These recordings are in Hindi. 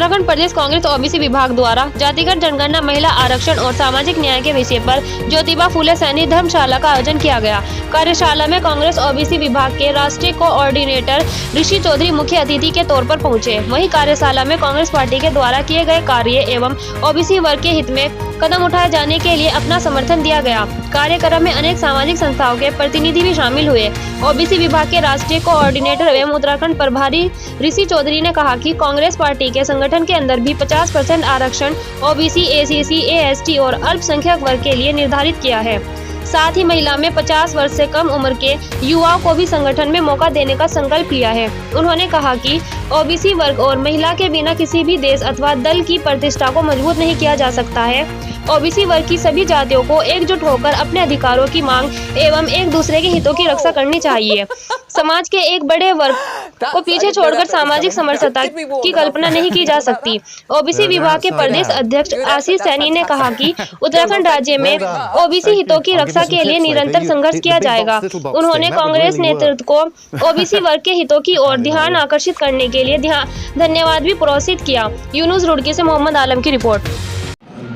उत्तराखंड प्रदेश कांग्रेस ओबीसी विभाग द्वारा जातिगत जनगणना, महिला आरक्षण और सामाजिक न्याय के विषय पर ज्योतिबा फूले सैनिक धर्मशाला का आयोजन किया गया। कार्यशाला में कांग्रेस ओबीसी विभाग के राष्ट्रीय कोऑर्डिनेटर ऋषि चौधरी मुख्य अतिथि के तौर पर पहुंचे। वहीं कार्यशाला में कांग्रेस पार्टी के द्वारा किए गए कार्य एवं ओबीसी वर्ग के हित में कदम उठाए जाने के लिए अपना समर्थन दिया गया। कार्यक्रम में अनेक सामाजिक संस्थाओं के प्रतिनिधि भी शामिल हुए। ओबीसी विभाग के राष्ट्रीय कोऑर्डिनेटर एवं उत्तराखंड प्रभारी ऋषि चौधरी ने कहा कि कांग्रेस पार्टी के संगठन के अंदर भी 50% आरक्षण ओबीसी, एसीसी, एएसटी और अल्पसंख्यक वर्ग के लिए निर्धारित किया है। साथ ही महिला में 50 वर्ष से कम उम्र के युवाओं को भी संगठन में मौका देने का संकल्प लिया है। उन्होंने कहा कि ओबीसी वर्ग और महिला के बिना किसी भी देश अथवा दल की प्रतिष्ठा को मजबूत नहीं किया जा सकता है। ओबीसी वर्ग की सभी जातियों को एकजुट होकर अपने अधिकारों की मांग एवं एक दूसरे के हितों की रक्षा करनी चाहिए। समाज के एक बड़े वर्ग को पीछे छोड़कर सामाजिक समरसता की कल्पना नहीं की जा सकती। ओबीसी विभाग के प्रदेश अध्यक्ष आशीष सैनी ने कहा कि उत्तराखंड राज्य में ओबीसी हितों की रक्षा के लिए निरंतर संघर्ष किया जाएगा। उन्होंने कांग्रेस नेतृत्व को ओबीसी वर्ग के हितों की ओर ध्यान आकर्षित करने के लिए धन्यवाद भी प्रोत्साहित किया। यूनुस रुड़की से मोहम्मद आलम की रिपोर्ट।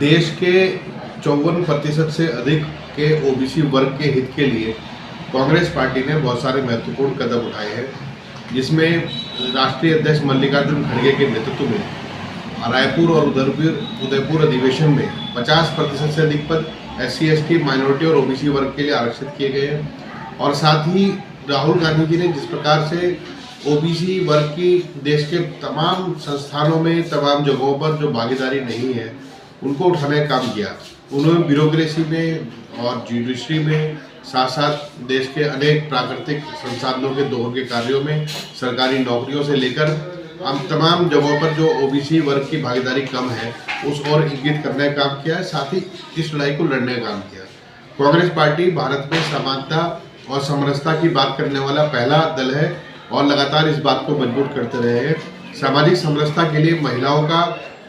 देश के 54% से अधिक के ओबीसी वर्ग के हित के लिए कांग्रेस पार्टी ने बहुत सारे महत्वपूर्ण कदम उठाए हैं, जिसमें राष्ट्रीय अध्यक्ष मल्लिकार्जुन खड़गे के नेतृत्व में रायपुर और उदयपुर अधिवेशन में 50% से अधिक पद SC, ST, माइनॉरिटी और ओबीसी वर्ग के लिए आरक्षित किए गए हैं। और साथ ही राहुल गांधी जी ने जिस प्रकार से ओबीसी वर्ग की देश के तमाम संस्थानों में, तमाम जगहों पर जो भागीदारी नहीं है, उनको उठाने का काम किया। उन्होंने ब्यूरोक्रेसी में और जुडिशरी में, साथ साथ देश के अनेक प्राकृतिक संसाधनों के दोहन के कार्यों में, सरकारी नौकरियों से लेकर हम तमाम जगहों पर जो ओबीसी वर्ग की भागीदारी कम है उस ओर इंगित करने का काम किया है। साथ ही इस लड़ाई को लड़ने का काम किया। कांग्रेस पार्टी भारत में समानता और समरसता की बात करने वाला पहला दल है और लगातार इस बात को मजबूत करते रहे हैं। सामाजिक समरसता के लिए महिलाओं का,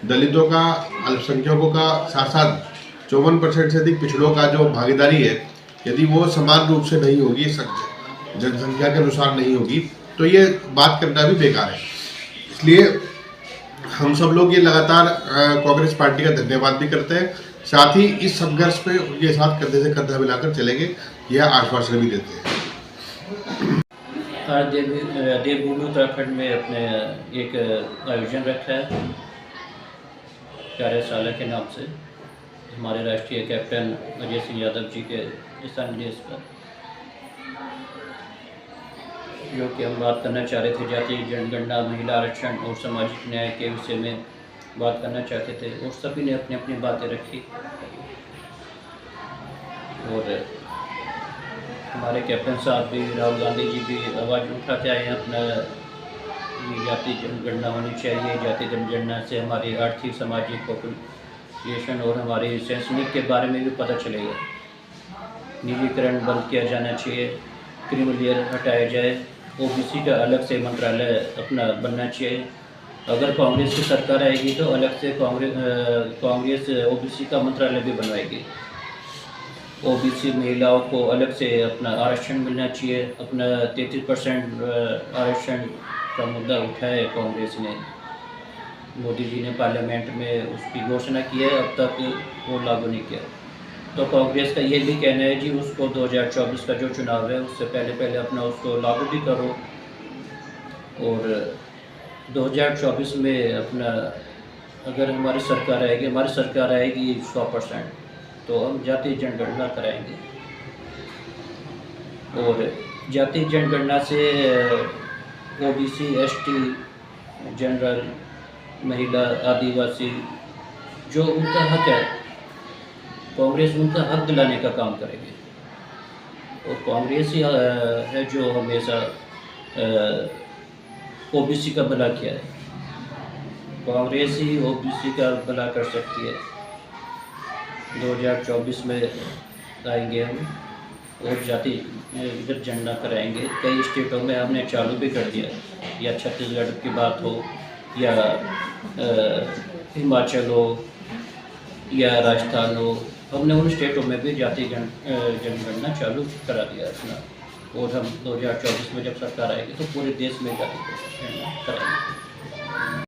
दलितों का, अल्पसंख्यकों का, साथ साथ 54% से अधिक पिछड़ों का जो भागीदारी है, यदि वो समान रूप से नहीं होगी, जनसंख्या के अनुसार नहीं होगी, तो ये बात करना भी बेकार है। इसलिए हम सब लोग ये लगातार कांग्रेस पार्टी का धन्यवाद भी करते हैं। साथ ही इस संघर्ष पे उनके साथ कंधे से कंधा मिलाकर चलेंगे, यह आश्वासन भी देते हैं। आज देवभूमि उत्तराखंड में अपने एक आयोजन रखा है कार्यशाला के नाम से, हमारे राष्ट्रीय कैप्टन अजय सिंह यादव जी के दिशा निर्देश पर, जो कि हम बात करना चाह रहे थे जातीय जनगणना, महिला आरक्षण और सामाजिक न्याय के विषय में बात करना चाहते थे, और सभी ने अपनी अपनी बातें रखी। और हमारे कैप्टन साहब भी, राहुल गांधी जी भी आवाज़ उठाते आए हैं अपना जातीय जनगणना होनी चाहिए। जातीय जनगणना से हमारी आर्थिक, सामाजिक, पॉपुलेशन और हमारे शैक्षणिक के बारे में भी पता चलेगा। निजीकरण बंद किया जाना चाहिए, क्रीमिलेयर हटाया जाए, ओबीसी का अलग से मंत्रालय अपना बनना चाहिए। अगर कांग्रेस की सरकार आएगी तो अलग से कांग्रेस ओबीसी का मंत्रालय भी बनवाएगी। ओबीसी महिलाओं को अलग से अपना आरक्षण मिलना चाहिए। अपना 33% आरक्षण का मुद्दा उठाया है कांग्रेस ने, मोदी जी ने पार्लियामेंट में उसकी घोषणा की है, अब तक वो लागू नहीं किया। तो कांग्रेस का ये भी कहना है जी, उसको 2024 का जो चुनाव है उससे पहले अपना उसको लागू भी करो। और 2024 में अपना अगर हमारी सरकार आएगी 100%, तो हम जातीय जनगणना कराएंगे। और जातीय जनगणना से ओबीसी, एसटी, जनरल, महिला, आदिवासी जो उनका हक है, कांग्रेस उनका हक दिलाने का काम करेगी। और कांग्रेस ही है जो हमेशा ओबीसी का भला किया है। कांग्रेस ही ओबीसी का भला कर सकती है। 2024 में आएंगे हम और जाति जनगणना कराएंगे। कई स्टेटों में हमने चालू भी कर दिया, या छत्तीसगढ़ की बात हो, या हिमाचल हो, या राजस्थान हो, हमने उन स्टेटों में भी जाति जनगणना चालू करा दिया अपना। और हम 2024 में जब सरकार आएगी तो पूरे देश में जाति जनगणना कराएंगे।